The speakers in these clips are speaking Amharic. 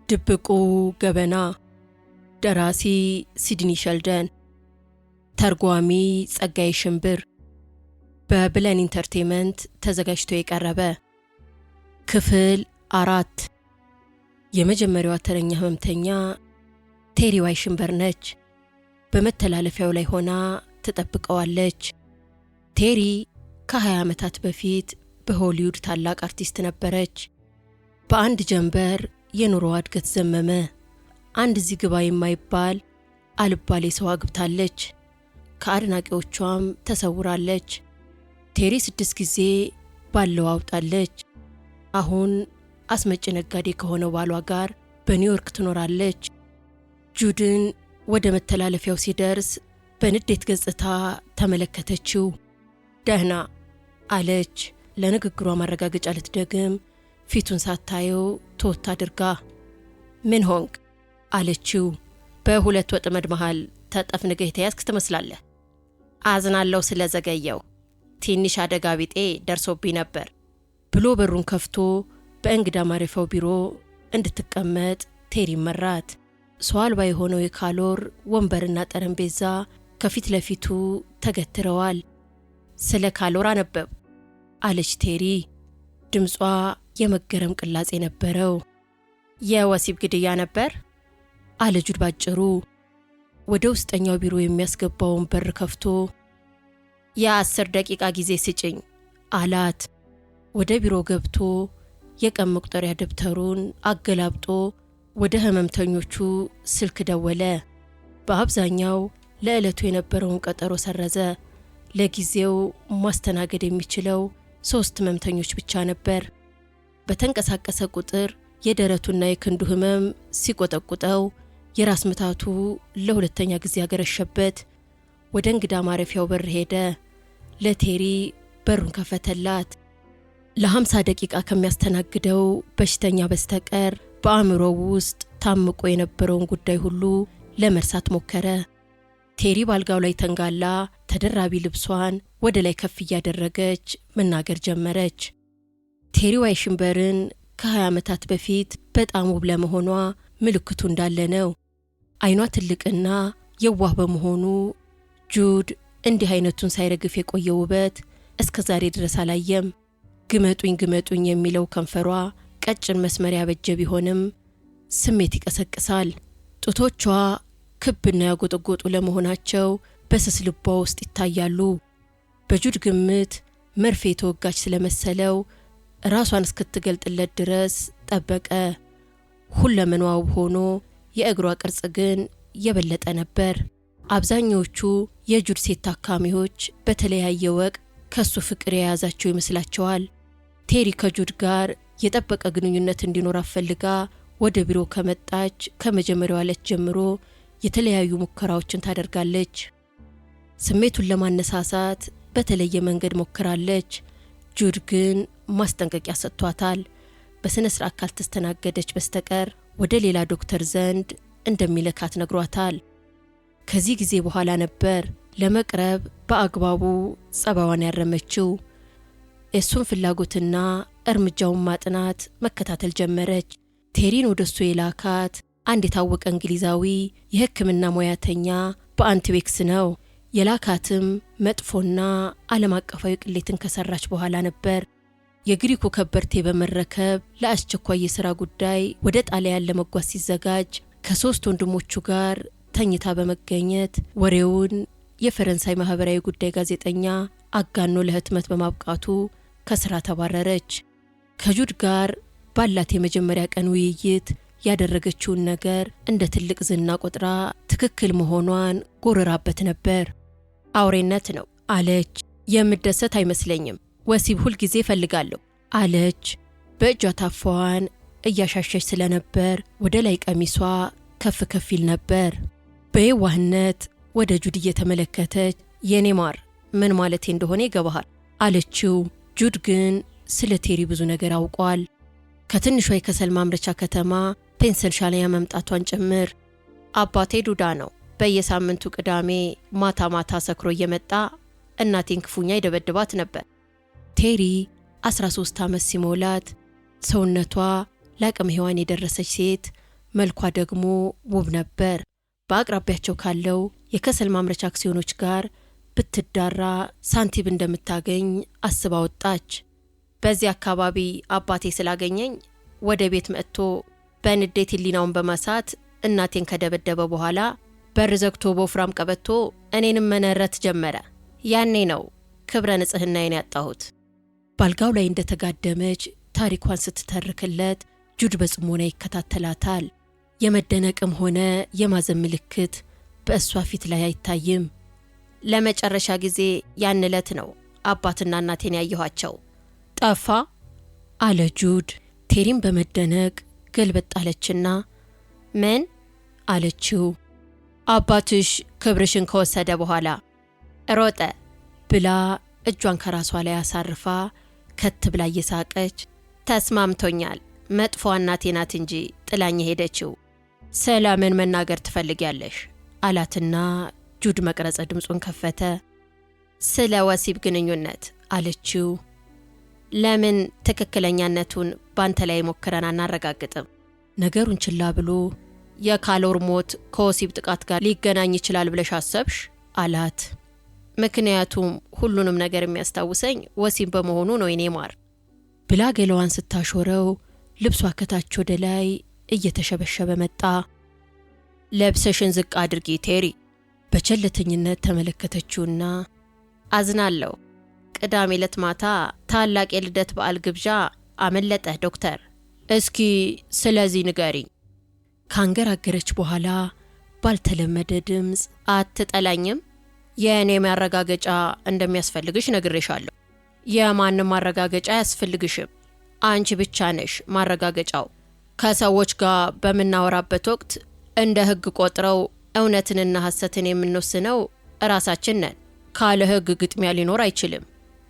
ድብቁ ገበና ደራሲ ሲድኒ ሸልደን ተርጓሚ ጸጋዬ ሽምብር በብለን ኢንተርቴይንመንት ተዘጋጅቶ የቀረበ ክፍል 4 የመጀመሪያዋ ተረኛ ህመምተኛ ቴሪ ዋይሽንበር ነች። በመተላለፊያው ላይ ሆና ትጠብቀዋለች። ቴሪ ከ20 ዓመታት በፊት በሆሊውድ ታላቅ አርቲስት ነበረች። በአንድ ጀንበር የኑሮ እድገት ዘመመ። አንድ እዚህ ግባ የማይባል አልባሌ ሰው አግብታለች። ከአድናቂዎቿም ተሰውራለች። ቴሪ 6 ጊዜ ባለው አውጣለች። አሁን አስመጭ ነጋዴ ከሆነው ባሏ ጋር በኒውዮርክ ትኖራለች። ጁድን ወደ መተላለፊያው ሲደርስ በንዴት ገጽታ ተመለከተችው። ደህና አለች። ለንግግሯ ማረጋገጫ ልትደግም ፊቱን ሳታየው ተወት አድርጋ ምን ሆንክ አለችው። በሁለት ወጥመድ መሃል ተጠፍንገህ የተያዝክ ትመስላለህ። አዝናለሁ ስለዘገየው፣ ትንሽ አደጋ ቢጤ ደርሶብኝ ነበር ብሎ በሩን ከፍቶ በእንግዳ ማረፊያው ቢሮ እንድትቀመጥ ቴሪ መራት። ሰው አልባ የሆነው የካሎር ወንበርና ጠረጴዛ ከፊት ለፊቱ ተገትረዋል። ስለ ካሎር አነበብ አለች ቴሪ። ድምጿ የመገረም ቅላጼ ነበረው። የወሲብ ግድያ ነበር አለ ጁድ ባጭሩ። ወደ ውስጠኛው ቢሮ የሚያስገባውን በር ከፍቶ የ10 ደቂቃ ጊዜ ስጭኝ አላት። ወደ ቢሮ ገብቶ የቀን መቁጠሪያ ደብተሩን አገላብጦ ወደ ህመምተኞቹ ስልክ ደወለ። በአብዛኛው ለዕለቱ የነበረውን ቀጠሮ ሰረዘ። ለጊዜው ማስተናገድ የሚችለው 3 ህመምተኞች ብቻ ነበር። በተንቀሳቀሰ ቁጥር የደረቱና የክንዱ ህመም ሲቆጠቁጠው የራስ ምታቱ ለሁለተኛ ጊዜ ያገረሸበት። ወደ እንግዳ ማረፊያው በር ሄደ። ለቴሪ በሩን ከፈተላት። ለ50 ደቂቃ ከሚያስተናግደው በሽተኛ በስተቀር በአእምሮው ውስጥ ታምቆ የነበረውን ጉዳይ ሁሉ ለመርሳት ሞከረ። ቴሪ ባልጋው ላይ ተንጋላ ተደራቢ ልብሷን ወደ ላይ ከፍ እያደረገች መናገር ጀመረች። ቴሪ ዋይሽንበርን ከ20 ዓመታት በፊት በጣም ውብ ለመሆኗ ምልክቱ እንዳለ ነው። አይኗ ትልቅና የዋህ በመሆኑ ጁድ እንዲህ አይነቱን ሳይረግፍ የቆየ ውበት እስከ ዛሬ ድረስ አላየም። ግመጡኝ ግመጡኝ የሚለው ከንፈሯ ቀጭን መስመር ያበጀ ቢሆንም ስሜት ይቀሰቅሳል። ጡቶቿ ክብና ያጎጠጎጡ ለመሆናቸው በስስ ልቧ ውስጥ ይታያሉ። በጁድ ግምት መርፌ የተወጋች ስለመሰለው ራሷን እስክትገልጥለት ድረስ ጠበቀ። ሁለመናዋ ውብ ሆኖ የእግሯ ቅርጽ ግን የበለጠ ነበር። አብዛኞቹ የጁድ ሴት ታካሚዎች በተለያየ ወቅት ከሱ ፍቅር የያዛቸው ይመስላቸዋል። ቴሪ ከጁድ ጋር የጠበቀ ግንኙነት እንዲኖር አፈልጋ ወደ ቢሮ ከመጣች ከመጀመሪያው ዕለት ጀምሮ የተለያዩ ሙከራዎችን ታደርጋለች። ስሜቱን ለማነሳሳት በተለየ መንገድ ሞክራለች። ጁድ ግን ማስጠንቀቂያ ሰጥቷታል። በስነ ስርዓት ካልተስተናገደች በስተቀር ወደ ሌላ ዶክተር ዘንድ እንደሚልካት ነግሯታል። ከዚህ ጊዜ በኋላ ነበር ለመቅረብ በአግባቡ ጸባዋን ያረመችው። የሱን ፍላጎትና እርምጃውን ማጥናት መከታተል ጀመረች። ቴሪን ወደሱ የላካት አንድ የታወቀ እንግሊዛዊ የሕክምና ሙያተኛ በአንቲዌክስ ነው። የላካትም መጥፎና ዓለም አቀፋዊ ቅሌትን ከሰራች በኋላ ነበር። የግሪኩ ከበርቴ በመረከብ ለአስቸኳይ የሥራ ጉዳይ ወደ ጣሊያን ለመጓዝ ሲዘጋጅ ከ3 ወንድሞቹ ጋር ተኝታ በመገኘት ወሬውን የፈረንሳይ ማህበራዊ ጉዳይ ጋዜጠኛ አጋኖ ለህትመት በማብቃቱ ከስራ ተባረረች። ከጁድ ጋር ባላት የመጀመሪያ ቀን ውይይት ያደረገችውን ነገር እንደ ትልቅ ዝና ቆጥራ ትክክል መሆኗን ጎረራበት ነበር። አውሬነት ነው አለች። የምደሰት አይመስለኝም፣ ወሲብ ሁል ጊዜ እፈልጋለሁ አለች። በእጇ ታፋዋን እያሻሸች ስለነበር ወደ ላይ ቀሚሷ ከፍ ከፊል ነበር። በየዋህነት ወደ ጁድ እየተመለከተች የኔ ማር ምን ማለቴ እንደሆነ ይገባሃል አለችው። ጁድ ግን ስለ ቴሪ ብዙ ነገር አውቋል። ከትንሿ የከሰል ማምረቻ ከተማ ፔንስልቫኒያ መምጣቷን ጭምር። አባቴ ዱዳ ነው። በየሳምንቱ ቅዳሜ ማታ ማታ ሰክሮ እየመጣ እናቴን ክፉኛ ይደበድባት ነበር። ቴሪ 13 ዓመት ሲሞላት ሰውነቷ ለአቅመ ሔዋን የደረሰች ሴት መልኳ ደግሞ ውብ ነበር። በአቅራቢያቸው ካለው የከሰል ማምረቻ አክሲዮኖች ጋር ብትዳራ ሳንቲም እንደምታገኝ አስባ ወጣች። በዚህ አካባቢ አባቴ ስላገኘኝ ወደ ቤት መጥቶ በንዴት ሕሊናውን በማሳት እናቴን ከደበደበ በኋላ በር ዘግቶ በወፍራም ቀበቶ እኔንም መነረት ጀመረ። ያኔ ነው ክብረ ንጽህናዬን ያጣሁት። ባልጋው ላይ እንደተጋደመች ታሪኳን ስትተርክለት ጁድ በጽሞና ይከታተላታል። የመደነቅም ሆነ የማዘን ምልክት በእሷ ፊት ላይ አይታይም። ለመጨረሻ ጊዜ ያን ዕለት ነው አባትና እናቴን ያየኋቸው። ጠፋ አለ ጁድ። ቴሪም በመደነቅ ገልበጥ አለችና ምን አለችው። አባትሽ ክብርሽን ከወሰደ በኋላ ሮጠ ብላ እጇን ከራሷ ላይ አሳርፋ ከት ብላ እየሳቀች ተስማምቶኛል፣ መጥፎ እናቴ ናት እንጂ ጥላኝ ሄደችው። ሰላምን መናገር ትፈልጊያለሽ አላትና ጁድ መቅረጸ ድምፁን ከፈተ። ስለ ወሲብ ግንኙነት አለችው። ለምን ትክክለኛነቱን ባንተ ላይ ሞክረን አናረጋግጥም? ነገሩን ችላ ብሎ የካሎር ሞት ከወሲብ ጥቃት ጋር ሊገናኝ ይችላል ብለሽ አሰብሽ አላት። ምክንያቱም ሁሉንም ነገር የሚያስታውሰኝ ወሲብ በመሆኑ ነው የኔ ማር ብላ ገላዋን ስታሾረው ልብሷ ከታች ወደ ላይ እየተሸበሸበ መጣ። ለብሰሽን ዝቅ አድርጊ ቴሪ። በቸልተኝነት ተመለከተችውና አዝናለሁ፣ ቅዳሜ ዕለት ማታ ታላቅ የልደት በዓል ግብዣ አመለጠህ ዶክተር። እስኪ ስለዚህ ንገሪኝ። ካንገራገረች በኋላ ባልተለመደ ድምፅ አትጠላኝም? የእኔ ማረጋገጫ እንደሚያስፈልግሽ ነግሬሻለሁ። የማንም ማረጋገጫ አያስፈልግሽም። አንቺ ብቻ ነሽ ማረጋገጫው። ከሰዎች ጋር በምናወራበት ወቅት እንደ ሕግ ቆጥረው እውነትንና ሐሰትን የምንወስነው ራሳችን ነን። ካለ ሕግ ግጥሚያ ሊኖር አይችልም።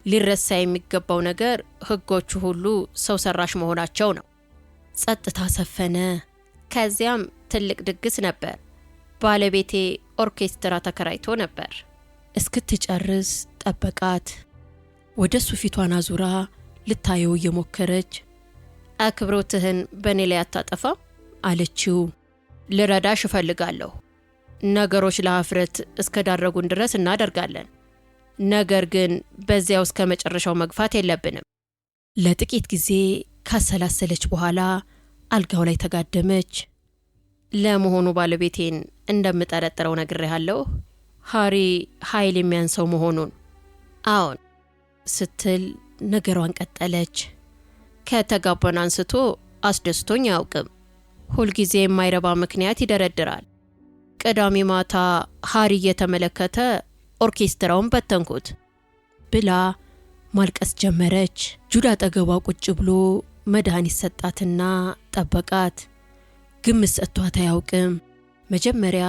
ሊረሳ የሚገባው ነገር ሕጎቹ ሁሉ ሰው ሰራሽ መሆናቸው ነው። ጸጥታ ሰፈነ። ከዚያም ትልቅ ድግስ ነበር። ባለቤቴ ኦርኬስትራ ተከራይቶ ነበር። እስክትጨርስ ጠበቃት። ወደሱ ፊቷን አዙራ ልታየው እየሞከረች አክብሮትህን በእኔ ላይ አታጠፋም አለችው። ልረዳሽ እፈልጋለሁ። ነገሮች ለሀፍረት እስከ ዳረጉን ድረስ እናደርጋለን። ነገር ግን በዚያው እስከ መጨረሻው መግፋት የለብንም። ለጥቂት ጊዜ ካሰላሰለች በኋላ አልጋው ላይ ተጋደመች። ለመሆኑ ባለቤቴን እንደምጠረጥረው ነግሬሃለሁ? ሃሪ ኃይል የሚያንሰው መሆኑን። አዎን ስትል ነገሯን ቀጠለች። ከተጋባን አንስቶ አስደስቶኝ አያውቅም። ሁልጊዜ የማይረባ ምክንያት ይደረድራል። ቅዳሜ ማታ ሃሪ እየተመለከተ ኦርኬስትራውን በተንኩት ብላ ማልቀስ ጀመረች። ጁድ አጠገቧ ቁጭ ብሎ መድኃኒት ሰጣትና ጠበቃት። ግምት ሰጥቷት አያውቅም። መጀመሪያ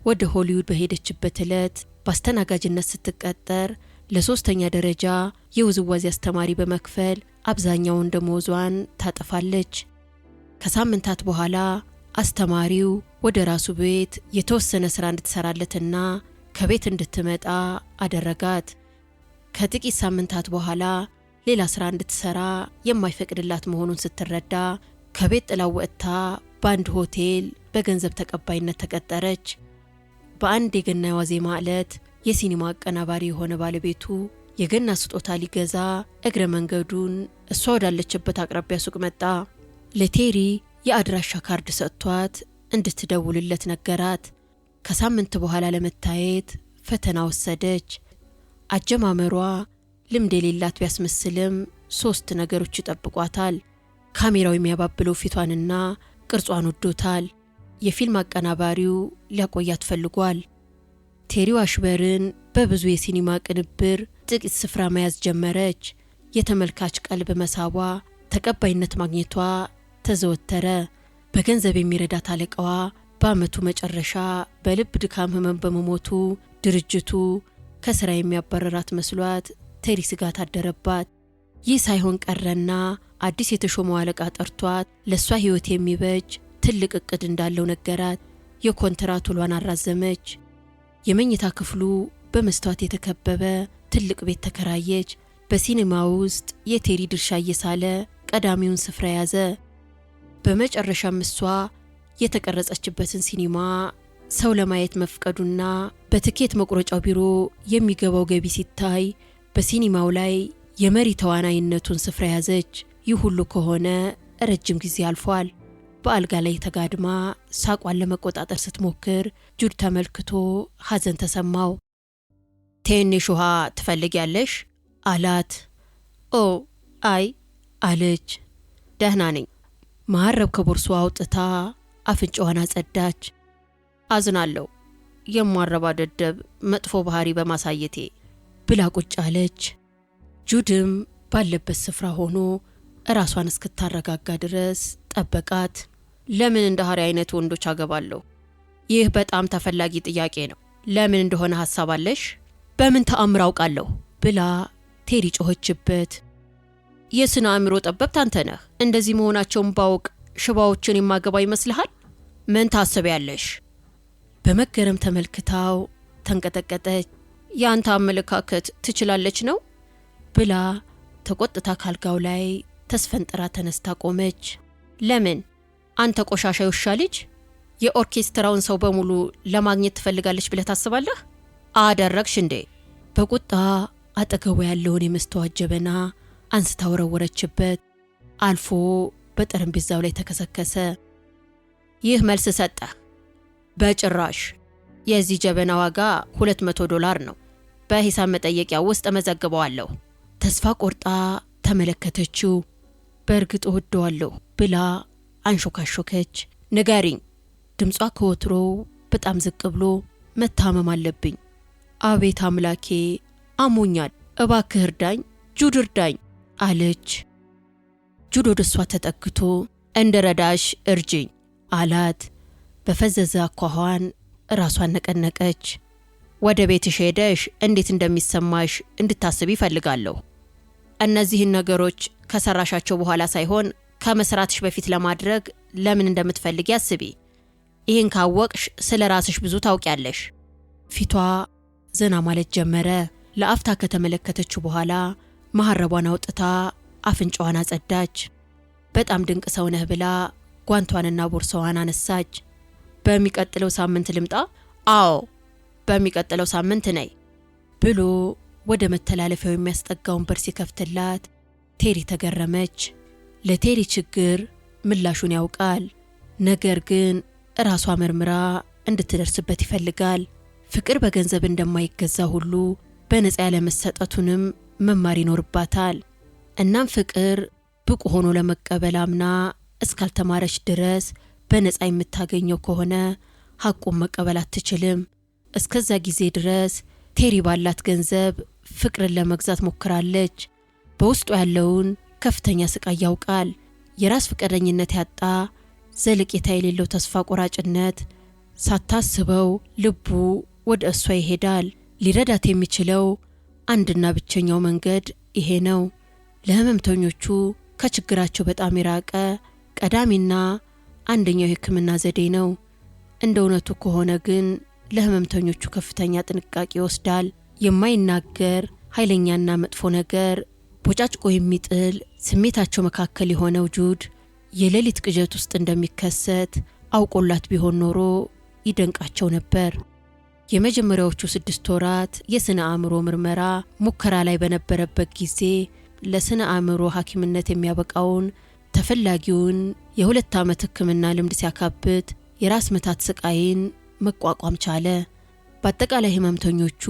ወደ ሆሊውድ በሄደችበት ዕለት በአስተናጋጅነት ስትቀጠር ለሶስተኛ ደረጃ የውዝዋዜ አስተማሪ በመክፈል አብዛኛውን ደሞዟን ታጠፋለች። ከሳምንታት በኋላ አስተማሪው ወደ ራሱ ቤት የተወሰነ ስራ እንድትሰራለትና ከቤት እንድትመጣ አደረጋት። ከጥቂት ሳምንታት በኋላ ሌላ ስራ እንድትሰራ የማይፈቅድላት መሆኑን ስትረዳ ከቤት ጥላው ወጥታ በአንድ ሆቴል በገንዘብ ተቀባይነት ተቀጠረች። በአንድ የገና ዋዜማ ዕለት የሲኒማ አቀናባሪ የሆነ ባለቤቱ የገና ስጦታ ሊገዛ እግረ መንገዱን እሷ ወዳለችበት አቅራቢያ ሱቅ መጣ። ለቴሪ የአድራሻ ካርድ ሰጥቷት እንድትደውልለት ነገራት። ከሳምንት በኋላ ለመታየት ፈተና ወሰደች። አጀማመሯ ልምድ የሌላት ቢያስመስልም 3 ነገሮች ይጠብቋታል። ካሜራው የሚያባብለው ፊቷንና ቅርጿን ወዶታል። የፊልም አቀናባሪው ሊያቆያት ፈልጓል። ቴሪ ዋሽበርን በብዙ የሲኒማ ቅንብር ጥቂት ስፍራ መያዝ ጀመረች። የተመልካች ቀልብ መሳቧ፣ ተቀባይነት ማግኘቷ ተዘወተረ። በገንዘብ የሚረዳት አለቃዋ በአመቱ መጨረሻ በልብ ድካም ህመም በመሞቱ ድርጅቱ ከስራ የሚያባረራት መስሏት ቴሪ ስጋት አደረባት። ይህ ሳይሆን ቀረና አዲስ የተሾመው አለቃ ጠርቷት ለሷ ህይወት የሚበጅ ትልቅ እቅድ እንዳለው ነገራት። የኮንትራት ውሏን አራዘመች። የመኝታ ክፍሉ በመስታወት የተከበበ ትልቅ ቤት ተከራየች። በሲኒማ ውስጥ የቴሪ ድርሻ እየሳለ ቀዳሚውን ስፍራ ያዘ። በመጨረሻም እሷ የተቀረጸችበትን ሲኒማ ሰው ለማየት መፍቀዱና በትኬት መቁረጫው ቢሮ የሚገባው ገቢ ሲታይ በሲኒማው ላይ የመሪ ተዋናይነቱን ስፍራ ያዘች። ይህ ሁሉ ከሆነ ረጅም ጊዜ አልፏል። በአልጋ ላይ ተጋድማ ሳቋን ለመቆጣጠር ስትሞክር ጁድ ተመልክቶ ሐዘን ተሰማው። ትንሽ ውሃ ትፈልጊያለሽ? አላት። ኦ አይ አለች። ደህና ነኝ። መሐረብ ከቦርሷ አውጥታ አፍንጫዋን አጸዳች። አዝናለሁ የማረባ ደደብ መጥፎ ባህሪ በማሳየቴ ብላ ቁጭ አለች። ጁድም ባለበት ስፍራ ሆኖ ራሷን እስክታረጋጋ ድረስ ጠበቃት። ለምን እንደ ሐሪ አይነት ወንዶች አገባለሁ? ይህ በጣም ተፈላጊ ጥያቄ ነው። ለምን እንደሆነ ሐሳብ አለሽ? በምን ተአምር አውቃለሁ ብላ ቴሪ ጮኸችበት። የስነ አእምሮ ጠበብት አንተ ነህ። እንደዚህ መሆናቸውን ባውቅ ሽባዎችን የማገባ ይመስልሃል? ምን ታስቢያለሽ? በመገረም ተመልክታው ተንቀጠቀጠች። ያንተ አመለካከት ትችላለች ነው ብላ ተቆጥታ ካልጋው ላይ ተስፈንጥራ ተነስታ ቆመች። ለምን? አንተ ቆሻሻ ውሻ ልጅ የኦርኬስትራውን ሰው በሙሉ ለማግኘት ትፈልጋለች ብለህ ታስባለህ? አደረግሽ እንዴ? በቁጣ አጠገቡ ያለውን የመስተዋት ጀበና አንስታ ወረወረችበት። አልፎ በጠረጴዛው ላይ ተከሰከሰ። ይህ መልስ ሰጠህ? በጭራሽ። የዚህ ጀበና ዋጋ $200 ነው። በሂሳብ መጠየቂያ ውስጥ መዘግበዋለሁ። ተስፋ ቆርጣ ተመለከተችው። በእርግጥ እወደዋለሁ ብላ አንሾካሾከች። ንገሪኝ። ድምጿ ከወትሮው በጣም ዝቅ ብሎ መታመም አለብኝ። አቤት አምላኬ፣ አሞኛል። እባክህ እርዳኝ ጁድ፣ እርዳኝ አለች። ጁድ ወደ እሷ ተጠግቶ እንድረዳሽ እርጅኝ አላት። በፈዘዘ አኳኋን ራሷን ነቀነቀች። ወደ ቤትሽ ሄደሽ እንዴት እንደሚሰማሽ እንድታስብ ይፈልጋለሁ። እነዚህን ነገሮች ከሰራሻቸው በኋላ ሳይሆን ከመስራትሽ በፊት ለማድረግ ለምን እንደምትፈልጊ አስቢ። ይህን ካወቅሽ ስለ ራስሽ ብዙ ታውቂያለሽ። ፊቷ ዘና ማለት ጀመረ። ለአፍታ ከተመለከተችው በኋላ መሐረቧን አውጥታ አፍንጫዋን አጸዳች። በጣም ድንቅ ሰው ነህ ብላ ጓንቷንና ቦርሳዋን አነሳች። በሚቀጥለው ሳምንት ልምጣ? አዎ በሚቀጥለው ሳምንት ነይ ብሎ ወደ መተላለፊያው የሚያስጠጋውን በር ሲከፍትላት ቴሪ ተገረመች። ለቴሪ ችግር ምላሹን ያውቃል። ነገር ግን ራሷ መርምራ እንድትደርስበት ይፈልጋል። ፍቅር በገንዘብ እንደማይገዛ ሁሉ በነፃ ያለመሰጠቱንም መማር ይኖርባታል። እናም ፍቅር ብቁ ሆኖ ለመቀበል አምና እስካልተማረች ድረስ በነፃ የምታገኘው ከሆነ ሐቁን መቀበል አትችልም። እስከዛ ጊዜ ድረስ ቴሪ ባላት ገንዘብ ፍቅርን ለመግዛት ሞክራለች። በውስጡ ያለውን ከፍተኛ ስቃይ ያውቃል። የራስ ፍቅረኝነት ያጣ ዘለቄታ የሌለው ተስፋ ቆራጭነት። ሳታስበው ልቡ ወደ እሷ ይሄዳል። ሊረዳት የሚችለው አንድና ብቸኛው መንገድ ይሄ ነው። ለህመምተኞቹ ከችግራቸው በጣም የራቀ ቀዳሚና አንደኛው የሕክምና ዘዴ ነው። እንደ እውነቱ ከሆነ ግን ለህመምተኞቹ ከፍተኛ ጥንቃቄ ይወስዳል። የማይናገር ኃይለኛና መጥፎ ነገር ቦጫጭቆ የሚጥል ስሜታቸው መካከል የሆነው ጁድ የሌሊት ቅዠት ውስጥ እንደሚከሰት አውቆላት ቢሆን ኖሮ ይደንቃቸው ነበር። የመጀመሪያዎቹ 6 ወራት የስነ አእምሮ ምርመራ ሙከራ ላይ በነበረበት ጊዜ ለስነ አእምሮ ሐኪምነት የሚያበቃውን ተፈላጊውን የ2 ዓመት ሕክምና ልምድ ሲያካብት የራስ ምታት ስቃይን መቋቋም ቻለ። በአጠቃላይ ህመምተኞቹ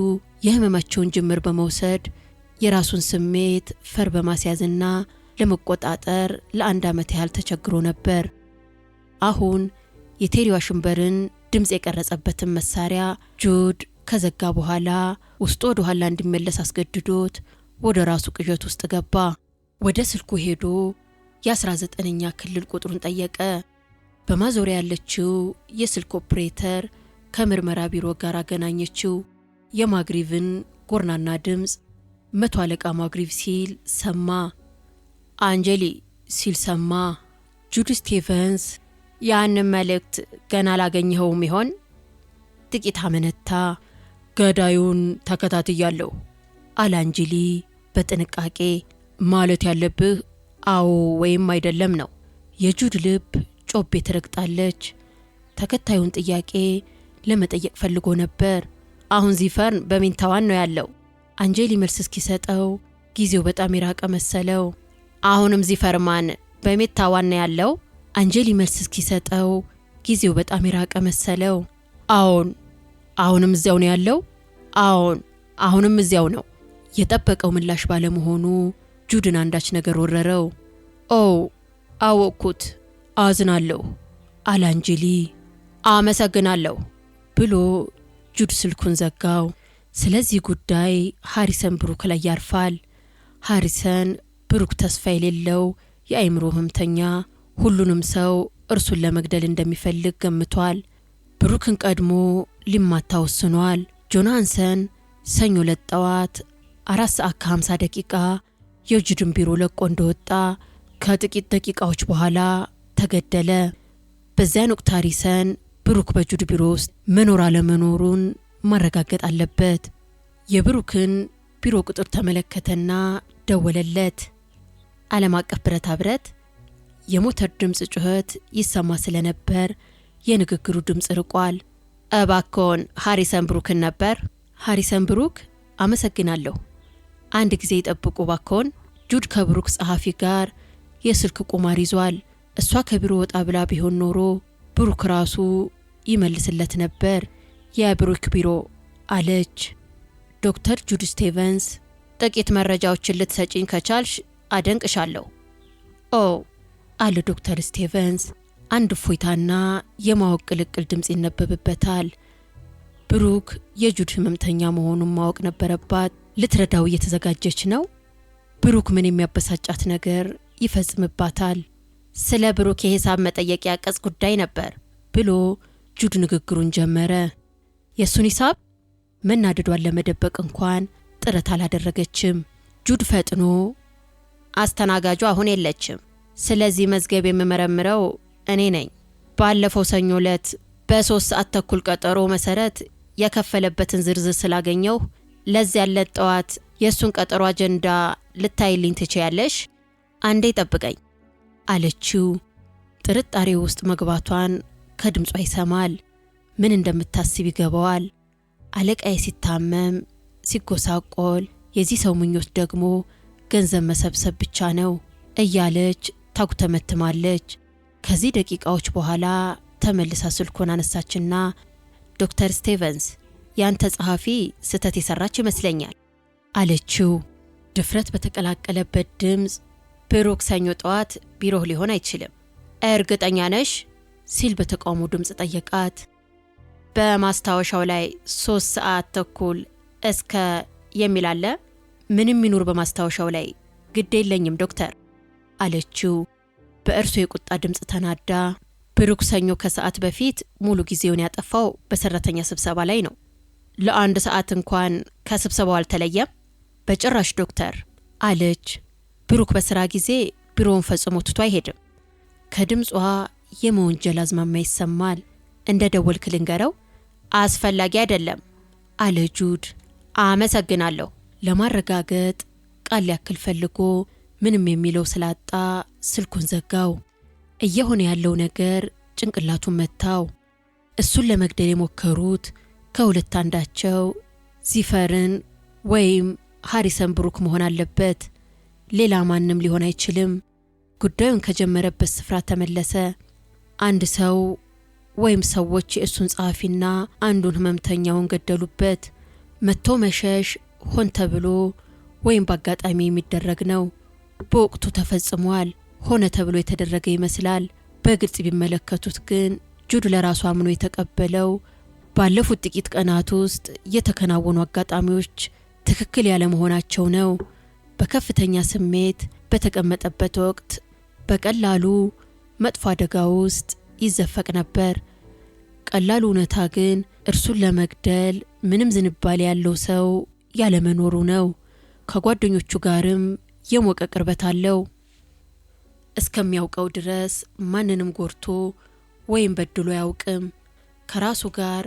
የህመማቸውን ጅምር በመውሰድ የራሱን ስሜት ፈር በማስያዝና ለመቆጣጠር ለ1 ዓመት ያህል ተቸግሮ ነበር። አሁን የቴሪ ዋሽንበርን ድምፅ የቀረጸበትን መሳሪያ ጁድ ከዘጋ በኋላ ውስጡ ወደ ኋላ እንዲመለስ አስገድዶት ወደ ራሱ ቅዠት ውስጥ ገባ። ወደ ስልኩ ሄዶ የ19ኛ ክልል ቁጥሩን ጠየቀ። በማዞሪያ ያለችው የስልክ ኦፕሬተር ከምርመራ ቢሮ ጋር አገናኘችው። የማግሪቭን ጎርናና ድምፅ 100 አለቃ ማግሪቭ ሲል ሰማ። አንጀሊ ሲል ሰማ። ጁድ ስቲቨንስ ያንን መልእክት ገና አላገኘኸውም ይሆን? ጥቂት አመነታ። ገዳዩን ተከታትያለሁ አለ አንጀሊ በጥንቃቄ። ማለት ያለብህ አዎ ወይም አይደለም ነው። የጁድ ልብ ጮቤ ትረግጣለች። ተከታዩን ጥያቄ ለመጠየቅ ፈልጎ ነበር። አሁን ዚፈርን በሜንታዋን ነው ያለው። አንጀሊ መልስ እስኪሰጠው ጊዜው በጣም የራቀ መሰለው። አሁንም ዚፈርማን በሜንታዋን ነው ያለው? አንጀሊ መልስ እስኪሰጠው ጊዜው በጣም የራቀ መሰለው። አሁንም እዚያው ነው ያለው? አሁንም እዚያው ነው። የጠበቀው ምላሽ ባለመሆኑ ጁድን አንዳች ነገር ወረረው። አወቅኩት፣ አዝናለሁ አለ አንጀሊ። አመሰግናለሁ ብሎ ጁድ ስልኩን ዘጋው። ስለዚህ ጉዳይ ሃሪሰን ብሩክ ላይ ያርፋል። ሃሪሰን ብሩክ ተስፋ የሌለው የአእምሮ ህመምተኛ፣ ሁሉንም ሰው እርሱን ለመግደል እንደሚፈልግ ገምቷል። ብሩክን ቀድሞ ሊማታ ወስኗል። ጆናንሰን ሰኞ ዕለት ጠዋት 4:50 ደቂቃ የጁድን ቢሮ ለቆ እንደወጣ ከጥቂት ደቂቃዎች በኋላ ተገደለ። በዚያን ወቅት ሃሪሰን ብሩክ በጁድ ቢሮ ውስጥ መኖር አለመኖሩን ማረጋገጥ አለበት። የብሩክን ቢሮ ቁጥር ተመለከተና ደወለለት። ዓለም አቀፍ ብረታ ብረት የሞተር ድምፅ ጩኸት ይሰማ ስለነበር የንግግሩ ድምፅ ርቋል። እባክዎን ሃሪሰን ብሩክን ነበር? ሃሪሰን ብሩክ፣ አመሰግናለሁ። አንድ ጊዜ ይጠብቁ ባክዎን። ጁድ ከብሩክ ጸሐፊ ጋር የስልክ ቁማር ይዟል። እሷ ከቢሮ ወጣ ብላ ቢሆን ኖሮ ብሩክ ራሱ ይመልስለት ነበር። የብሩክ ቢሮ አለች። ዶክተር ጁድ ስቴቨንስ፣ ጥቂት መረጃዎችን ልትሰጪኝ ከቻልሽ አደንቅሻለሁ። አለ ዶክተር ስቴቨንስ። አንድ እፎይታና የማወቅ ቅልቅል ድምፅ ይነበብበታል። ብሩክ የጁድ ህመምተኛ መሆኑን ማወቅ ነበረባት። ልትረዳው እየተዘጋጀች ነው። ብሩክ ምን የሚያበሳጫት ነገር ይፈጽምባታል? ስለ ብሩክ የሂሳብ መጠየቂያ ቅጽ ጉዳይ ነበር ብሎ ጁድ ንግግሩን ጀመረ። የሱን ሂሳብ? መናደዷን ለመደበቅ እንኳን ጥረት አላደረገችም። ጁድ ፈጥኖ፣ አስተናጋጇ አሁን የለችም። ስለዚህ መዝገብ የምመረምረው እኔ ነኝ። ባለፈው ሰኞ ዕለት በ3:30 ቀጠሮ መሰረት የከፈለበትን ዝርዝር ስላገኘው ለዚያ ዕለት ጠዋት የሱን ቀጠሮ አጀንዳ ልታይልኝ ትችያለሽ? አንዴ ጠብቀኝ አለችው። ጥርጣሬ ውስጥ መግባቷን ከድምጿ ይሰማል። ምን እንደምታስብ ይገባዋል። አለቃዬ ሲታመም፣ ሲጎሳቆል፣ የዚህ ሰው ምኞት ደግሞ ገንዘብ መሰብሰብ ብቻ ነው እያለች ታጉተመትማለች። ከዚህ ደቂቃዎች በኋላ ተመልሳ ስልኩን አነሳችና ዶክተር ስቴቨንስ፣ ያንተ ጸሐፊ ስህተት የሰራች ይመስለኛል አለችው። ድፍረት በተቀላቀለበት ድምፅ፣ ብሩክ ሰኞ ጠዋት ቢሮህ ሊሆን አይችልም። እርግጠኛ ነሽ? ሲል በተቃውሞ ድምፅ ጠየቃት። በማስታወሻው ላይ 3:30 እስከ የሚል አለ። ምንም ይኑር በማስታወሻው ላይ ግድ የለኝም ዶክተር አለችው። በእርሱ የቁጣ ድምፅ ተናዳ፣ ብሩክ ሰኞ ከሰዓት በፊት ሙሉ ጊዜውን ያጠፋው በሰራተኛ ስብሰባ ላይ ነው። ለ1 ሰዓት እንኳን ከስብሰባው አልተለየም። በጭራሽ ዶክተር አለች። ብሩክ በስራ ጊዜ ቢሮውን ፈጽሞ ትቶ አይሄድም። ከድምጿ የመወንጀል አዝማሚያ ይሰማል። እንደ ደወልክ ልንገረው? አስፈላጊ አይደለም አለ ጁድ። አመሰግናለሁ። ለማረጋገጥ ቃል ያክል ፈልጎ ምንም የሚለው ስላጣ ስልኩን ዘጋው። እየሆነ ያለው ነገር ጭንቅላቱን መታው። እሱን ለመግደል የሞከሩት ከሁለት አንዳቸው ዚፈርን ወይም ሃሪሰን ብሩክ መሆን አለበት። ሌላ ማንም ሊሆን አይችልም። ጉዳዩን ከጀመረበት ስፍራ ተመለሰ። አንድ ሰው ወይም ሰዎች የእሱን ጸሐፊና አንዱን ህመምተኛውን ገደሉበት። መጥቶ መሸሽ ሆን ተብሎ ወይም በአጋጣሚ የሚደረግ ነው። በወቅቱ ተፈጽሟል። ሆነ ተብሎ የተደረገ ይመስላል። በግልጽ ቢመለከቱት ግን ጁድ ለራሱ አምኖ የተቀበለው ባለፉት ጥቂት ቀናት ውስጥ የተከናወኑ አጋጣሚዎች ትክክል ያለ መሆናቸው ነው። በከፍተኛ ስሜት በተቀመጠበት ወቅት በቀላሉ መጥፎ አደጋ ውስጥ ይዘፈቅ ነበር። ቀላሉ እውነታ ግን እርሱን ለመግደል ምንም ዝንባሌ ያለው ሰው ያለመኖሩ ነው። ከጓደኞቹ ጋርም የሞቀ ቅርበት አለው። እስከሚያውቀው ድረስ ማንንም ጎርቶ ወይም በድሎ አያውቅም። ከራሱ ጋር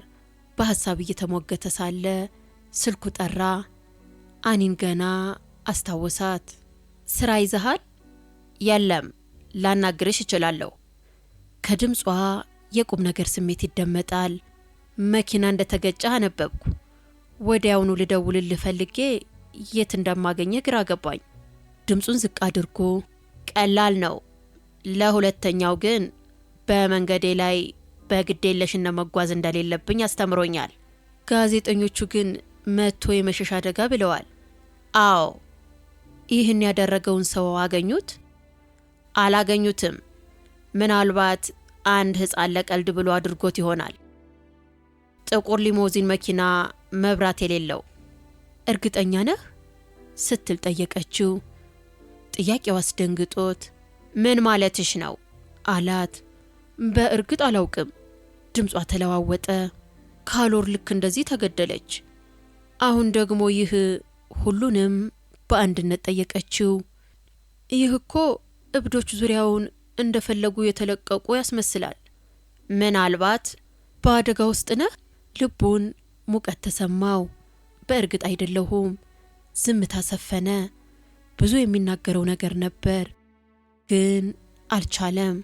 በሐሳብ እየተሞገተ ሳለ ስልኩ ጠራ። አኒን ገና አስታወሳት። ስራ ይዘሃል? የለም፣ ላናግርሽ እችላለሁ። ከድምጿ የቁም ነገር ስሜት ይደመጣል። መኪና እንደተገጨ አነበብኩ። ወዲያውኑ ልደውልልህ ፈልጌ የት እንደማገኘ ግራ ገባኝ። ድምፁን ዝቅ አድርጎ ቀላል ነው፣ ለሁለተኛው ግን በመንገዴ ላይ በግዴለሽነት መጓዝ እንደሌለብኝ አስተምሮኛል። ጋዜጠኞቹ ግን መጥቶ የመሸሽ አደጋ ብለዋል። አዎ። ይህን ያደረገውን ሰው አገኙት? አላገኙትም። ምናልባት አንድ ሕፃን ለቀልድ ብሎ አድርጎት ይሆናል። ጥቁር ሊሞዚን መኪና መብራት የሌለው። እርግጠኛ ነህ? ስትል ጠየቀችው። ጥያቄው አስደንግጦት ምን ማለትሽ ነው አላት። በእርግጥ አላውቅም። ድምጿ ተለዋወጠ። ካሎር ልክ እንደዚህ ተገደለች። አሁን ደግሞ ይህ ሁሉንም በአንድነት ጠየቀችው። ይህ እኮ እብዶች ዙሪያውን እንደፈለጉ የተለቀቁ ያስመስላል። ምናልባት በአደጋ ውስጥ ነህ? ልቡን ሙቀት ተሰማው። በእርግጥ አይደለሁም። ዝምታ ሰፈነ። ብዙ የሚናገረው ነገር ነበር፣ ግን አልቻለም።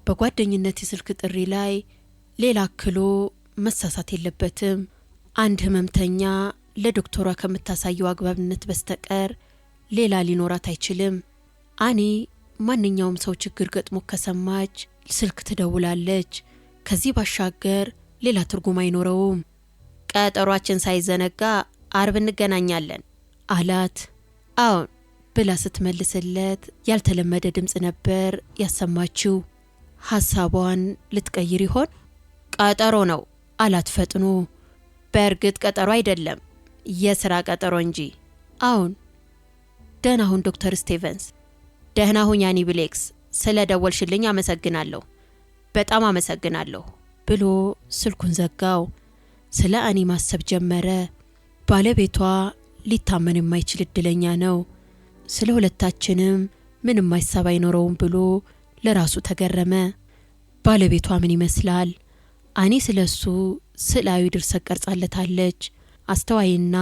በጓደኝነት የስልክ ጥሪ ላይ ሌላ አክሎ መሳሳት የለበትም። አንድ ህመምተኛ ለዶክተሯ ከምታሳየው አግባብነት በስተቀር ሌላ ሊኖራት አይችልም። አኒ ማንኛውም ሰው ችግር ገጥሞ ከሰማች ስልክ ትደውላለች። ከዚህ ባሻገር ሌላ ትርጉም አይኖረውም። ቀጠሯችን ሳይዘነጋ አርብ እንገናኛለን አላት። አዎን ብላ ስትመልስለት ያልተለመደ ድምፅ ነበር ያሰማችው። ሐሳቧን ልትቀይር ይሆን? ቀጠሮ ነው አላት ፈጥኖ። በእርግጥ ቀጠሮ አይደለም፣ የሥራ ቀጠሮ እንጂ። አዎን። ደህና ሁን ዶክተር ስቴቨንስ። ደህና ሁኝ አኒ ብሌክስ። ስለ ደወልሽልኝ አመሰግናለሁ፣ በጣም አመሰግናለሁ ብሎ ስልኩን ዘጋው። ስለ አኒ ማሰብ ጀመረ። ባለቤቷ ሊታመን የማይችል እድለኛ ነው። ስለ ሁለታችንም ምንም ሐሳብ አይኖረውም ብሎ ለራሱ ተገረመ። ባለቤቷ ምን ይመስላል? አኒ ስለሱ ስዕላዊ ድርሰት ቀርጻለታለች። አስተዋይና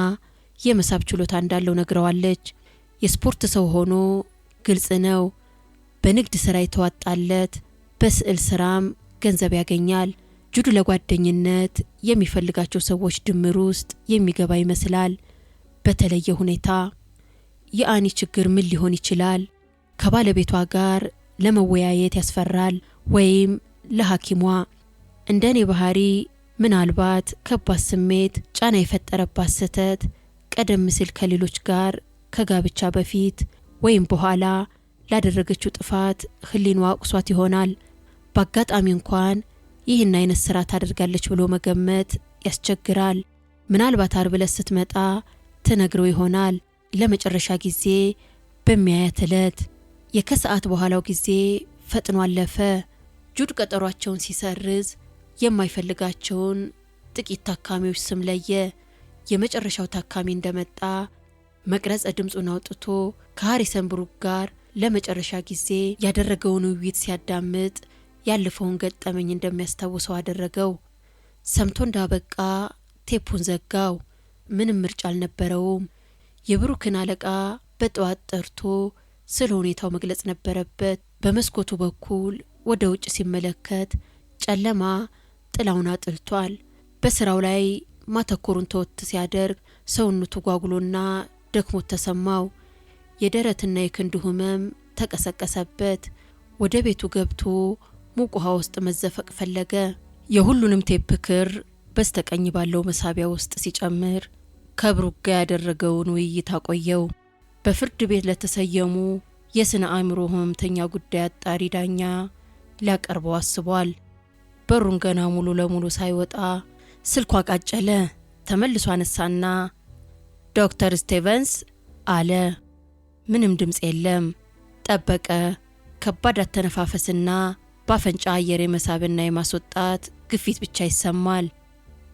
የመሳብ ችሎታ እንዳለው ነግረዋለች። የስፖርት ሰው ሆኖ ግልጽ ነው። በንግድ ስራ የተዋጣለት፣ በስዕል ስራም ገንዘብ ያገኛል። ጁዱ ለጓደኝነት የሚፈልጋቸው ሰዎች ድምር ውስጥ የሚገባ ይመስላል። በተለየ ሁኔታ የአኒ ችግር ምን ሊሆን ይችላል? ከባለቤቷ ጋር ለመወያየት ያስፈራል፣ ወይም ለሐኪሟ እንደኔ ባህሪ ምናልባት ከባድ ስሜት ጫና የፈጠረባት ስህተት ቀደም ሲል ከሌሎች ጋር ከጋብቻ በፊት ወይም በኋላ ላደረገችው ጥፋት ህሊናዋ አቁሷት ይሆናል። በአጋጣሚ እንኳን ይህን አይነት ስራ ታደርጋለች ብሎ መገመት ያስቸግራል። ምናልባት አርብ ዕለት ስትመጣ ትነግረው ይሆናል። ለመጨረሻ ጊዜ በሚያያት ዕለት። የከሰዓት በኋላው ጊዜ ፈጥኖ አለፈ። ጁድ ቀጠሯቸውን ሲሰርዝ የማይፈልጋቸውን ጥቂት ታካሚዎች ስም ለየ። የመጨረሻው ታካሚ እንደመጣ መቅረጸ ድምፁን አውጥቶ ከሃሪሰን ብሩክ ጋር ለመጨረሻ ጊዜ ያደረገውን ውይይት ሲያዳምጥ ያለፈውን ገጠመኝ እንደሚያስታውሰው አደረገው። ሰምቶ እንዳበቃ ቴፑን ዘጋው። ምንም ምርጫ አልነበረውም። የብሩክን አለቃ በጠዋት ጠርቶ ስለ ሁኔታው መግለጽ ነበረበት። በመስኮቱ በኩል ወደ ውጭ ሲመለከት ጨለማ ጥላውን አጥልቷል። በስራው ላይ ማተኮሩን ተወት ሲያደርግ ሰውነቱ ጓጉሎና ደክሞት ተሰማው። የደረትና የክንዱ ህመም ተቀሰቀሰበት። ወደ ቤቱ ገብቶ ሙቅ ውሃ ውስጥ መዘፈቅ ፈለገ። የሁሉንም ቴፕ ክር በስተቀኝ ባለው መሳቢያ ውስጥ ሲጨምር ከብሩክ ጋር ያደረገውን ውይይት አቆየው። በፍርድ ቤት ለተሰየሙ የስነ አእምሮ ህመምተኛ ጉዳይ አጣሪ ዳኛ ሊያቀርበው አስቧል። በሩን ገና ሙሉ ለሙሉ ሳይወጣ ስልኳ ቃጨለ። ተመልሶ አነሳና ዶክተር ስቴቨንስ አለ። ምንም ድምፅ የለም። ጠበቀ። ከባድ አተነፋፈስና ባፈንጫ አየር የመሳብና የማስወጣት ግፊት ብቻ ይሰማል።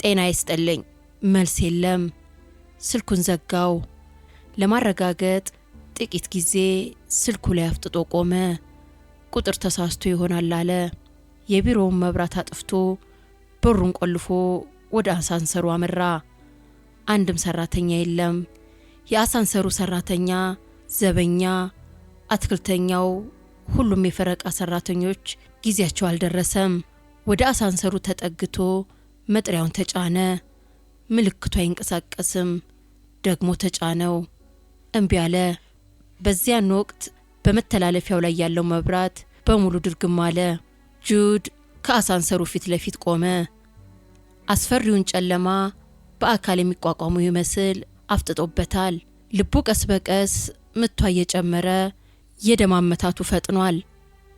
ጤና ይስጥልኝ። መልስ የለም። ስልኩን ዘጋው። ለማረጋገጥ ጥቂት ጊዜ ስልኩ ላይ አፍጥጦ ቆመ። ቁጥር ተሳስቶ ይሆናል አለ። የቢሮውን መብራት አጥፍቶ በሩን ቆልፎ ወደ አሳንሰሩ አመራ። አንድም ሰራተኛ የለም። የአሳንሰሩ ሰራተኛ፣ ዘበኛ፣ አትክልተኛው፣ ሁሉም የፈረቃ ሰራተኞች ጊዜያቸው አልደረሰም። ወደ አሳንሰሩ ተጠግቶ መጥሪያውን ተጫነ። ምልክቱ አይንቀሳቀስም። ደግሞ ተጫነው። እምቢ አለ። በዚያን ወቅት በመተላለፊያው ላይ ያለው መብራት በሙሉ ድርግም አለ። ጁድ ከአሳንሰሩ ፊት ለፊት ቆመ። አስፈሪውን ጨለማ በአካል የሚቋቋሙ ይመስል አፍጥጦበታል። ልቡ ቀስ በቀስ ምቷ እየጨመረ የደም አመታቱ ፈጥኗል።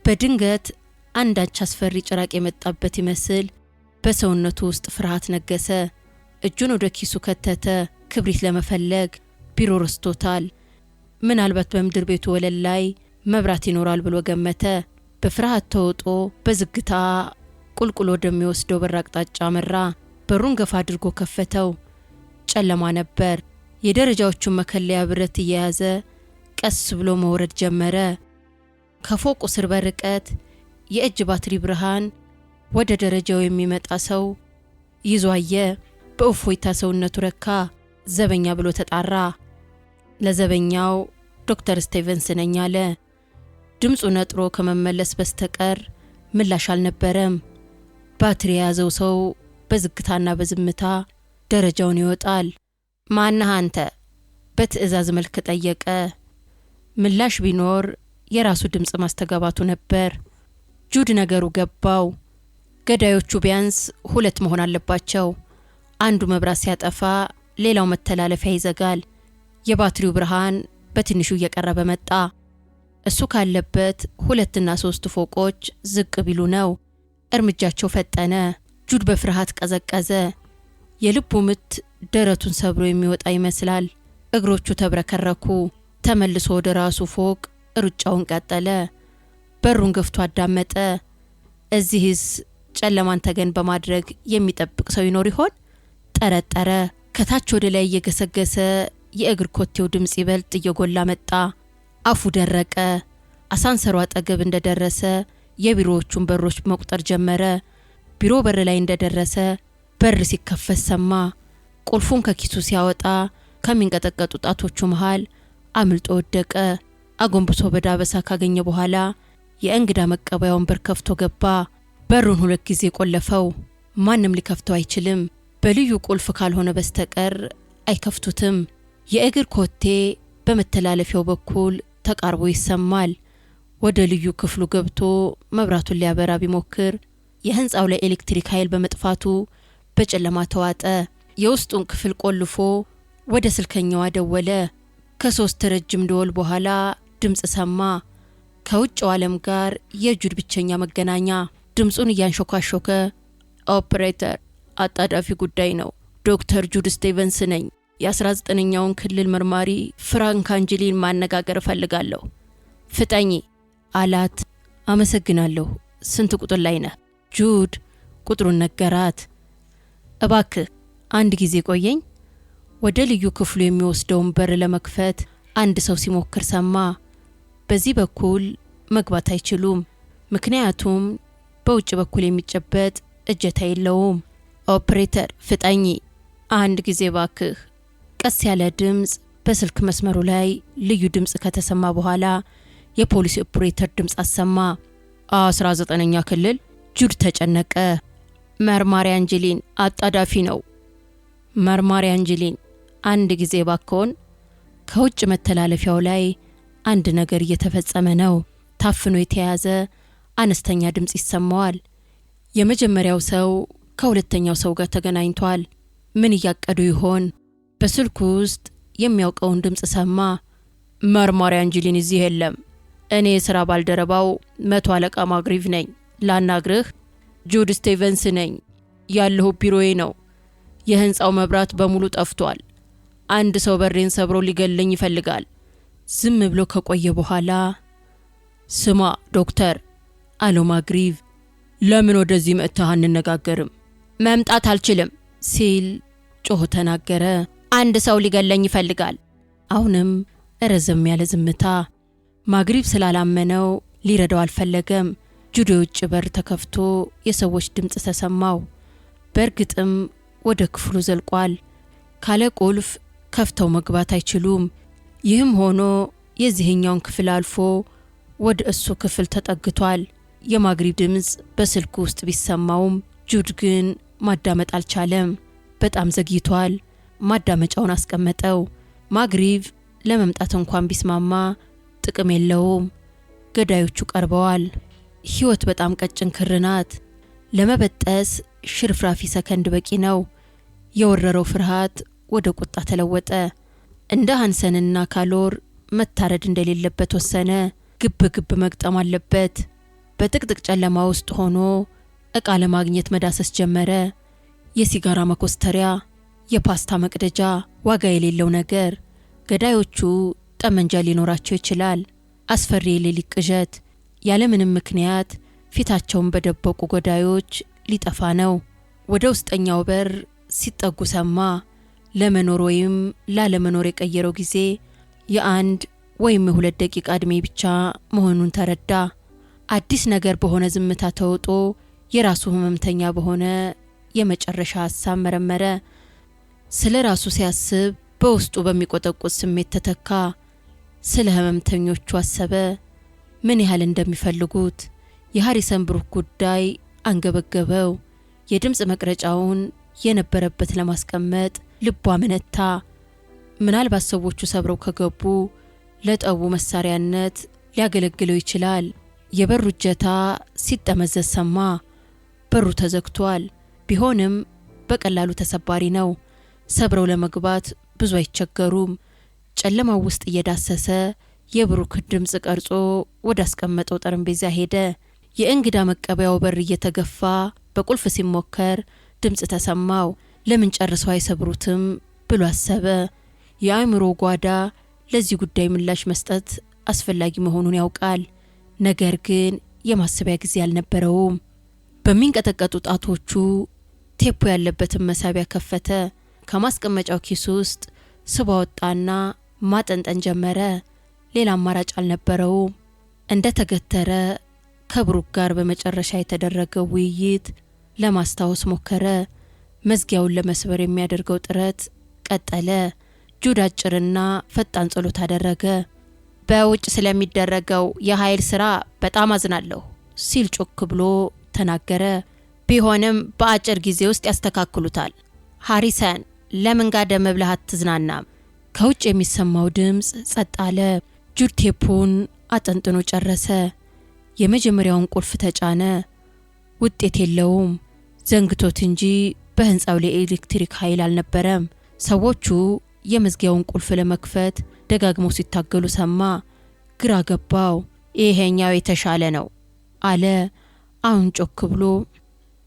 በድንገት አንዳች አስፈሪ ጭራቅ የመጣበት ይመስል በሰውነቱ ውስጥ ፍርሃት ነገሰ። እጁን ወደ ኪሱ ከተተ። ክብሪት ለመፈለግ ቢሮ ረስቶታል። ምናልባት በምድር ቤቱ ወለል ላይ መብራት ይኖራል ብሎ ገመተ። በፍርሃት ተውጦ በዝግታ ቁልቁል ወደሚወስደው በር አቅጣጫ አመራ። በሩን ገፋ አድርጎ ከፈተው። ጨለማ ነበር። የደረጃዎቹን መከለያ ብረት እየያዘ ቀስ ብሎ መውረድ ጀመረ። ከፎቁ ስር በርቀት የእጅ ባትሪ ብርሃን ወደ ደረጃው የሚመጣ ሰው ይዞ አየ። በእፎይታ ሰውነቱ ረካ። ዘበኛ ብሎ ተጣራ። ለዘበኛው ዶክተር ስቴቨንስ ነኝ አለ። ድምፁ ነጥሮ ከመመለስ በስተቀር ምላሽ አልነበረም። ባትሪ የያዘው ሰው በዝግታና በዝምታ ደረጃውን ይወጣል። ማነህ አንተ? በትዕዛዝ መልክ ጠየቀ። ምላሽ ቢኖር የራሱ ድምፅ ማስተጋባቱ ነበር። ጁድ ነገሩ ገባው። ገዳዮቹ ቢያንስ ሁለት መሆን አለባቸው። አንዱ መብራት ሲያጠፋ ሌላው መተላለፊያ ይዘጋል። የባትሪው ብርሃን በትንሹ እየቀረበ መጣ። እሱ ካለበት 2 እና 3 ፎቆች ዝቅ ቢሉ ነው። እርምጃቸው ፈጠነ። ጁድ በፍርሃት ቀዘቀዘ። የልቡ ምት ደረቱን ሰብሮ የሚወጣ ይመስላል። እግሮቹ ተብረከረኩ። ተመልሶ ወደ ራሱ ፎቅ ሩጫውን ቀጠለ። በሩን ገፍቶ አዳመጠ። እዚህስ ጨለማን ተገን በማድረግ የሚጠብቅ ሰው ይኖር ይሆን? ጠረጠረ። ከታች ወደ ላይ እየገሰገሰ የእግር ኮቴው ድምፅ ይበልጥ እየጎላ መጣ። አፉ ደረቀ። አሳንሰሩ አጠገብ እንደደረሰ የቢሮዎቹን በሮች መቁጠር ጀመረ። ቢሮ በር ላይ እንደደረሰ በር ሲከፈት ሰማ። ቁልፉን ከኪሱ ሲያወጣ ከሚንቀጠቀጡ ጣቶቹ መሃል አምልጦ ወደቀ። አጎንብሶ በዳበሳ ካገኘ በኋላ የእንግዳ መቀበያውን በር ከፍቶ ገባ። በሩን 2 ጊዜ ቆለፈው። ማንም ሊከፍተው አይችልም። በልዩ ቁልፍ ካልሆነ በስተቀር አይከፍቱትም። የእግር ኮቴ በመተላለፊያው በኩል ተቃርቦ ይሰማል። ወደ ልዩ ክፍሉ ገብቶ መብራቱን ሊያበራ ቢሞክር የህንፃው ላይ ኤሌክትሪክ ኃይል በመጥፋቱ በጨለማ ተዋጠ። የውስጡን ክፍል ቆልፎ ወደ ስልከኛዋ ደወለ። ከ3 ረጅም ደወል በኋላ ድምፅ ሰማ። ከውጭው ዓለም ጋር የጁድ ብቸኛ መገናኛ። ድምፁን እያንሾካሾከ ኦፕሬተር፣ አጣዳፊ ጉዳይ ነው። ዶክተር ጁድ ስቴቨንስ ነኝ። የ19ኛውን ክልል መርማሪ ፍራንክ አንጀሊን ማነጋገር እፈልጋለሁ። ፍጠኝ አላት። አመሰግናለሁ። ስንት ቁጥር ላይ ነህ? ጁድ ቁጥሩን ነገራት። እባክህ አንድ ጊዜ ቆየኝ። ወደ ልዩ ክፍሉ የሚወስደውን በር ለመክፈት አንድ ሰው ሲሞክር ሰማ። በዚህ በኩል መግባት አይችሉም፣ ምክንያቱም በውጭ በኩል የሚጨበጥ እጀታ የለውም። ኦፕሬተር ፍጠኝ አንድ ጊዜ ባክህ። ቀስ ያለ ድምፅ በስልክ መስመሩ ላይ ልዩ ድምፅ ከተሰማ በኋላ የፖሊስ ኦፕሬተር ድምፅ አሰማ። 19ኛ ክልል። ጁድ ተጨነቀ። መርማሪ አንጀሊን፣ አጣዳፊ ነው። መርማሪ አንጀሊን አንድ ጊዜ ባክዎን። ከውጭ መተላለፊያው ላይ አንድ ነገር እየተፈጸመ ነው። ታፍኖ የተያዘ አነስተኛ ድምፅ ይሰማዋል። የመጀመሪያው ሰው ከሁለተኛው ሰው ጋር ተገናኝቷል። ምን እያቀዱ ይሆን? በስልኩ ውስጥ የሚያውቀውን ድምፅ ሰማ። መርማሪ አንጀሊን እዚህ የለም። እኔ የሥራ ባልደረባው 100 አለቃ ማግሪቭ ነኝ። ላናግርህ። ጁድ ስቴቨንስ ነኝ። ያለሁ ቢሮዬ ነው። የህንፃው መብራት በሙሉ ጠፍቷል። አንድ ሰው በሬን ሰብሮ ሊገለኝ ይፈልጋል። ዝም ብሎ ከቆየ በኋላ ስማ ዶክተር አለው ማግሪቭ፣ ለምን ወደዚህ መጥተህ አንነጋገርም? መምጣት አልችልም ሲል ጮሆ ተናገረ። አንድ ሰው ሊገለኝ ይፈልጋል። አሁንም ረዘም ያለ ዝምታ። ማግሪቭ ስላላመነው ሊረዳው አልፈለገም። ጁድ የውጭ በር ተከፍቶ የሰዎች ድምፅ ተሰማው። በእርግጥም ወደ ክፍሉ ዘልቋል። ካለ ቁልፍ ከፍተው መግባት አይችሉም። ይህም ሆኖ የዚህኛውን ክፍል አልፎ ወደ እሱ ክፍል ተጠግቷል። የማግሪቭ ድምፅ በስልኩ ውስጥ ቢሰማውም ጁድ ግን ማዳመጥ አልቻለም። በጣም ዘግይቷል። ማዳመጫውን አስቀመጠው። ማግሪቭ ለመምጣት እንኳን ቢስማማ ጥቅም የለውም። ገዳዮቹ ቀርበዋል። ሕይወት በጣም ቀጭን ክር ናት። ለመበጠስ ሽርፍራፊ ሰከንድ በቂ ነው። የወረረው ፍርሃት ወደ ቁጣ ተለወጠ። እንደ ሃንሰንና ካሎር መታረድ እንደሌለበት ወሰነ። ግብ ግብ መግጠም አለበት። በጥቅጥቅ ጨለማ ውስጥ ሆኖ ዕቃ ለማግኘት መዳሰስ ጀመረ። የሲጋራ መኮስተሪያ፣ የፓስታ መቅደጃ፣ ዋጋ የሌለው ነገር። ገዳዮቹ ጠመንጃ ሊኖራቸው ይችላል። አስፈሪ የሌሊት ቅዠት። ያለምንም ምክንያት ፊታቸውን በደበቁ ገዳዮች ሊጠፋ ነው። ወደ ውስጠኛው በር ሲጠጉ ሰማ። ለመኖር ወይም ላለመኖር የቀየረው ጊዜ የአንድ ወይም የ2 ደቂቃ ዕድሜ ብቻ መሆኑን ተረዳ። አዲስ ነገር በሆነ ዝምታ ተውጦ የራሱ ህመምተኛ በሆነ የመጨረሻ ሀሳብ መረመረ። ስለ ራሱ ሲያስብ በውስጡ በሚቆጠቁት ስሜት ተተካ። ስለ ህመምተኞቹ አሰበ፣ ምን ያህል እንደሚፈልጉት። የሃሪሰን ብሩክ ጉዳይ አንገበገበው። የድምፅ መቅረጫውን የነበረበት ለማስቀመጥ ልቧ መነታ። ምናልባት ሰዎቹ ሰብረው ከገቡ ለጠቡ መሳሪያነት ሊያገለግለው ይችላል። የበሩ እጀታ ሲጠመዘዝ ሰማ። በሩ ተዘግቷል። ቢሆንም በቀላሉ ተሰባሪ ነው። ሰብረው ለመግባት ብዙ አይቸገሩም። ጨለማው ውስጥ እየዳሰሰ የብሩክ ድምፅ ቀርጾ ወደ አስቀመጠው ጠረጴዛ ሄደ። የእንግዳ መቀበያው በር እየተገፋ በቁልፍ ሲሞከር ድምፅ ተሰማው። ለምን ጨርሰው አይሰብሩትም ብሎ አሰበ። የአእምሮ ጓዳ ለዚህ ጉዳይ ምላሽ መስጠት አስፈላጊ መሆኑን ያውቃል። ነገር ግን የማሰቢያ ጊዜ አልነበረውም። በሚንቀጠቀጡ ጣቶቹ ቴፖ ያለበትን መሳቢያ ከፈተ። ከማስቀመጫው ኪስ ውስጥ ስባ ወጣና ማጠንጠን ጀመረ። ሌላ አማራጭ አልነበረውም። እንደ ተገተረ ከብሩክ ጋር በመጨረሻ የተደረገው ውይይት ለማስታወስ ሞከረ። መዝጊያውን ለመስበር የሚያደርገው ጥረት ቀጠለ። ጁድ አጭርና ፈጣን ጸሎት አደረገ። በውጭ ስለሚደረገው የኃይል ስራ በጣም አዝናለሁ ሲል ጮክ ብሎ ተናገረ። ቢሆንም በአጭር ጊዜ ውስጥ ያስተካክሉታል። ሃሪሰን ለምን ጋደም ብለህ አትዝናናም? ከውጭ የሚሰማው ድምፅ ጸጥ አለ። ጁድ ቴፑን አጠንጥኖ ጨረሰ። የመጀመሪያውን ቁልፍ ተጫነ። ውጤት የለውም። ዘንግቶት እንጂ በህንፃው ላይ ኤሌክትሪክ ኃይል አልነበረም። ሰዎቹ የመዝጊያውን ቁልፍ ለመክፈት ደጋግመው ሲታገሉ ሰማ። ግራ ገባው። ይሄኛው የተሻለ ነው አለ። አሁን ጮክ ብሎ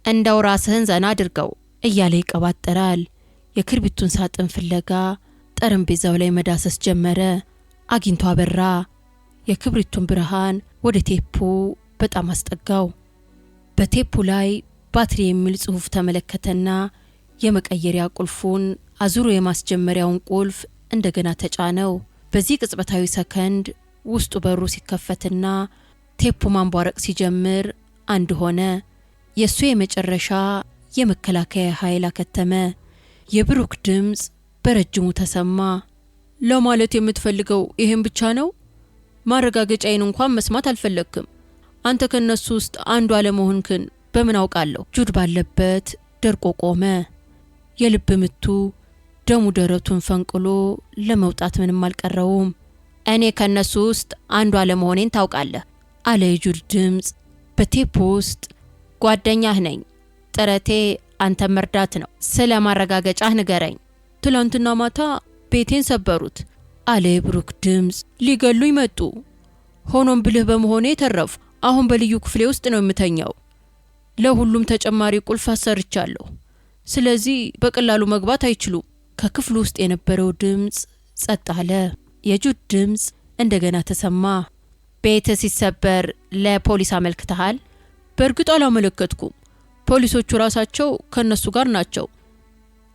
እንደው ራስህን ዘና አድርገው እያለ ይቀባጠራል። የክርቢቱን ሳጥን ፍለጋ ጠረጴዛው ላይ መዳሰስ ጀመረ። አግኝቶ አበራ። የክብሪቱን ብርሃን ወደ ቴፑ በጣም አስጠጋው። በቴፑ ላይ ባትሪ የሚል ጽሑፍ ተመለከተና የመቀየሪያ ቁልፉን አዙሮ የማስጀመሪያውን ቁልፍ እንደገና ተጫነው። በዚህ ቅጽበታዊ ሰከንድ ውስጡ በሩ ሲከፈትና ቴፑ ማንቧረቅ ሲጀምር አንድ ሆነ። የሱ የመጨረሻ የመከላከያ ኃይል አከተመ። የብሩክ ድምፅ በረጅሙ ተሰማ። ለማለት የምትፈልገው ይሄን ብቻ ነው? ማረጋገጫዬን እንኳን መስማት አልፈለግክም? አንተ ከነሱ ውስጥ አንዱ አለመሆንክን በምን አውቃለሁ? ጁድ ባለበት ደርቆ ቆመ። የልብ ምቱ ደሙ ደረቱን ፈንቅሎ ለመውጣት ምንም አልቀረውም። እኔ ከነሱ ውስጥ አንዱ አለመሆኔን ታውቃለህ አለ የጁድ ድምፅ በቴፑ ውስጥ። ጓደኛህ ነኝ። ጥረቴ አንተ መርዳት ነው። ስለ ማረጋገጫህ ንገረኝ። ትላንትና ማታ ቤቴን ሰበሩት አለ የብሩክ ድምፅ። ሊገሉኝ መጡ። ሆኖም ብልህ በመሆኔ ተረፉ። አሁን በልዩ ክፍሌ ውስጥ ነው የምተኛው። ለሁሉም ተጨማሪ ቁልፍ አሰርቻለሁ። ስለዚህ በቀላሉ መግባት አይችሉም። ከክፍሉ ውስጥ የነበረው ድምፅ ጸጥ አለ። የጁድ ድምፅ እንደገና ተሰማ። ቤት ሲሰበር ለፖሊስ አመልክተሃል? በእርግጥ አላመለከትኩም። ፖሊሶቹ ራሳቸው ከነሱ ጋር ናቸው።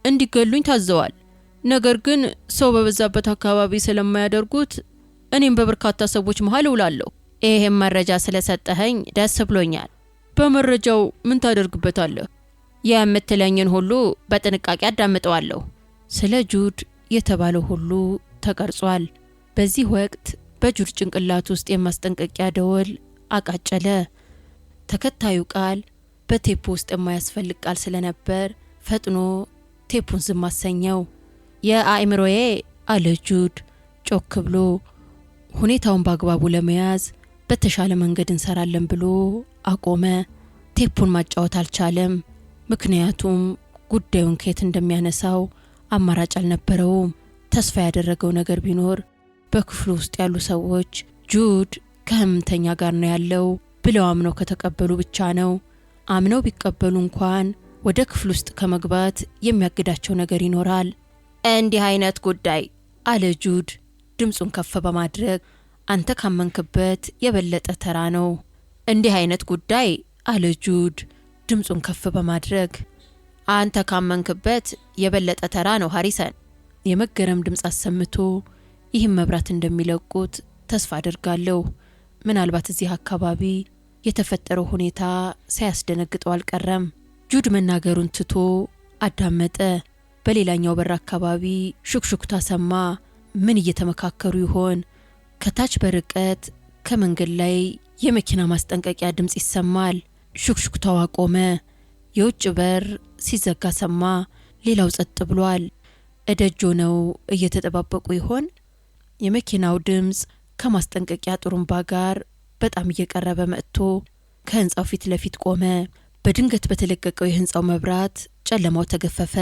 እንዲገሉኝ ታዘዋል። ነገር ግን ሰው በበዛበት አካባቢ ስለማያደርጉት እኔም በበርካታ ሰዎች መሃል እውላለሁ። ይሄን መረጃ ስለሰጠኸኝ ደስ ብሎኛል። በመረጃው ምን ታደርግበታለህ? የምትለኝን ሁሉ በጥንቃቄ አዳምጠዋለሁ። ስለ ጁድ የተባለው ሁሉ ተቀርጿል። በዚህ ወቅት በጁድ ጭንቅላት ውስጥ የማስጠንቀቂያ ደወል አቃጨለ። ተከታዩ ቃል በቴፑ ውስጥ የማያስፈልግ ቃል ስለነበር ፈጥኖ ቴፑን ዝም አሰኘው። የአእምሮዬ አለ ጁድ ጮክ ብሎ። ሁኔታውን በአግባቡ ለመያዝ በተሻለ መንገድ እንሰራለን ብሎ አቆመ። ቴፑን ማጫወት አልቻለም፣ ምክንያቱም ጉዳዩን ከየት እንደሚያነሳው አማራጭ አልነበረውም። ተስፋ ያደረገው ነገር ቢኖር በክፍሉ ውስጥ ያሉ ሰዎች ጁድ ከህመምተኛ ጋር ነው ያለው ብለው አምነው ከተቀበሉ ብቻ ነው። አምነው ቢቀበሉ እንኳን ወደ ክፍል ውስጥ ከመግባት የሚያግዳቸው ነገር ይኖራል። እንዲህ አይነት ጉዳይ አለ ጁድ ድምፁን ከፍ በማድረግ አንተ ካመንክበት የበለጠ ተራ ነው። እንዲህ አይነት ጉዳይ አለ ጁድ ድምፁን ከፍ በማድረግ አንተ ካመንክበት የበለጠ ተራ ነው ሃሪሰን። የመገረም ድምፅ አሰምቶ ይህም መብራት እንደሚለቁት ተስፋ አድርጋለሁ። ምናልባት እዚህ አካባቢ የተፈጠረው ሁኔታ ሳያስደነግጠው አልቀረም። ጁድ መናገሩን ትቶ አዳመጠ። በሌላኛው በር አካባቢ ሹክሹክታ ሰማ። ምን እየተመካከሩ ይሆን? ከታች በርቀት ከመንገድ ላይ የመኪና ማስጠንቀቂያ ድምፅ ይሰማል። ሹክሹክታው አቆመ። የውጭ በር ሲዘጋ ሰማ። ሌላው ጸጥ ብሏል። እደጆ ነው እየተጠባበቁ ይሆን? የመኪናው ድምፅ ከማስጠንቀቂያ ጥሩምባ ጋር በጣም እየቀረበ መጥቶ ከህንጻው ፊት ለፊት ቆመ። በድንገት በተለቀቀው የህንጻው መብራት ጨለማው ተገፈፈ።